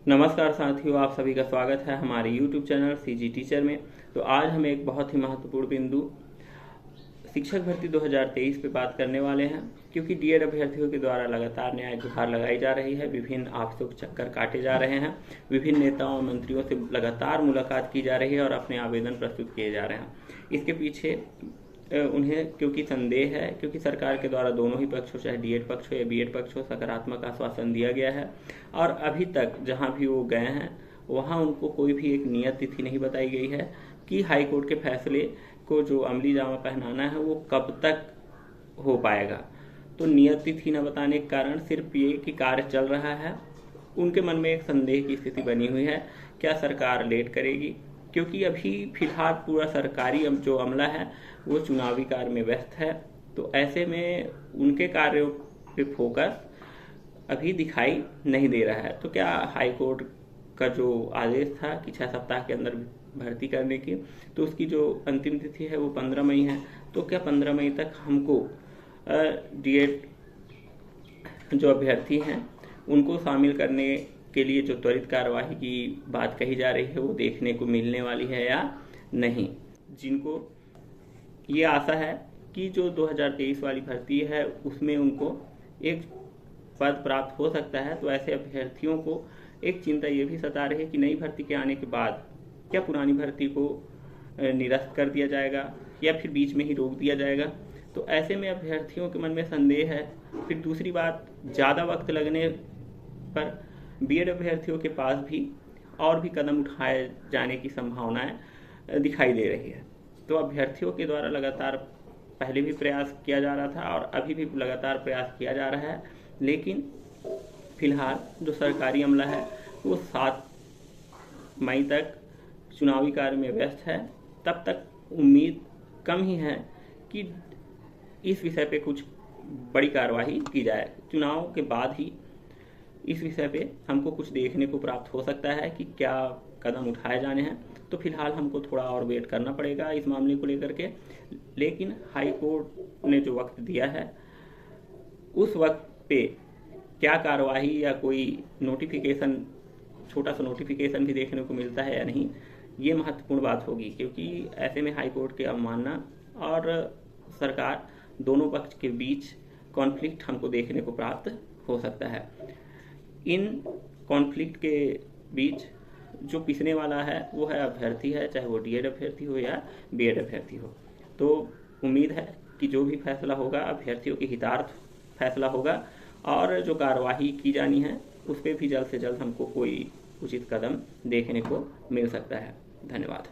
नमस्कार साथियों, आप सभी का स्वागत है हमारे YouTube चैनल सीजी टीचर में। तो आज हम एक बहुत ही महत्वपूर्ण बिंदु शिक्षक भर्ती 2023 पे बात करने वाले हैं, क्योंकि डीएड अभ्यर्थियों के द्वारा लगातार न्याय गुहार लगाई जा रही है। विभिन्न ऑफिसों के चक्कर काटे जा रहे हैं, विभिन्न नेताओं और मंत्रियों से लगातार मुलाकात की जा रही है और अपने आवेदन प्रस्तुत किए जा रहे हैं। इसके पीछे उन्हें क्योंकि संदेह है, क्योंकि सरकार के द्वारा दोनों ही पक्ष हो, चाहे डीएड पक्ष हो या बीएड पक्ष हो, सकारात्मक आश्वासन दिया गया है और अभी तक जहां भी वो गए हैं वहां उनको कोई भी एक नियत तिथि नहीं बताई गई है कि हाईकोर्ट के फैसले को जो अमली जामा पहनाना है वो कब तक हो पाएगा। तो नियत तिथि न बताने के कारण सिर्फ ये कि कार्य चल रहा है, उनके मन में एक संदेह की स्थिति बनी हुई है, क्या सरकार लेट करेगी, क्योंकि अभी फिलहाल पूरा सरकारी जो अमला है वो चुनावी कार्य में व्यस्त है। तो ऐसे में उनके कार्यों पे फोकस अभी दिखाई नहीं दे रहा है। तो क्या हाईकोर्ट का जो आदेश था कि 6 सप्ताह के अंदर भर्ती करने की, तो उसकी जो अंतिम तिथि है वो 15 मई है। तो क्या 15 मई तक हमको डीएड जो अभ्यर्थी हैं उनको शामिल करने के लिए जो त्वरित कार्यवाही की बात कही जा रही है वो देखने को मिलने वाली है या नहीं। जिनको ये आशा है कि जो 2023 वाली भर्ती है उसमें उनको एक पद प्राप्त हो सकता है, तो ऐसे अभ्यर्थियों को एक चिंता ये भी सता रही है कि नई भर्ती के आने के बाद क्या पुरानी भर्ती को निरस्त कर दिया जाएगा या फिर बीच में ही रोक दिया जाएगा। तो ऐसे में अभ्यर्थियों के मन में संदेह है। फिर दूसरी बात, ज़्यादा वक्त लगने पर बीएड अभ्यर्थियों के पास भी और भी कदम उठाए जाने की संभावनाएं दिखाई दे रही है। तो अभ्यर्थियों के द्वारा लगातार पहले भी प्रयास किया जा रहा था और अभी भी लगातार प्रयास किया जा रहा है, लेकिन फिलहाल जो सरकारी अमला है वो 7 मई तक चुनावी कार्य में व्यस्त है। तब तक उम्मीद कम ही है कि इस विषय पे कुछ बड़ी कार्यवाही की जाए। चुनाव के बाद ही इस विषय पे हमको कुछ देखने को प्राप्त हो सकता है कि क्या कदम उठाए जाने हैं। तो फिलहाल हमको थोड़ा और वेट करना पड़ेगा इस मामले को लेकर के, लेकिन हाई कोर्ट ने जो वक्त दिया है उस वक्त पे क्या कार्यवाही या कोई नोटिफिकेशन, छोटा सा नोटिफिकेशन भी देखने को मिलता है या नहीं, ये महत्वपूर्ण बात होगी। क्योंकि ऐसे में हाई कोर्ट की अवमानना और सरकार दोनों पक्ष के बीच कॉन्फ्लिक्ट हमको देखने को प्राप्त हो सकता है। इन कॉन्फ्लिक्ट के बीच जो पिसने वाला है वो है अभ्यर्थी है, चाहे वो डीएड अभ्यर्थी हो या बीएड अभ्यर्थी हो। तो उम्मीद है कि जो भी फैसला होगा अभ्यर्थियों के हितार्थ फैसला होगा और जो कार्यवाही की जानी है उस पर भी जल्द से जल्द हमको कोई उचित कदम देखने को मिल सकता है। धन्यवाद।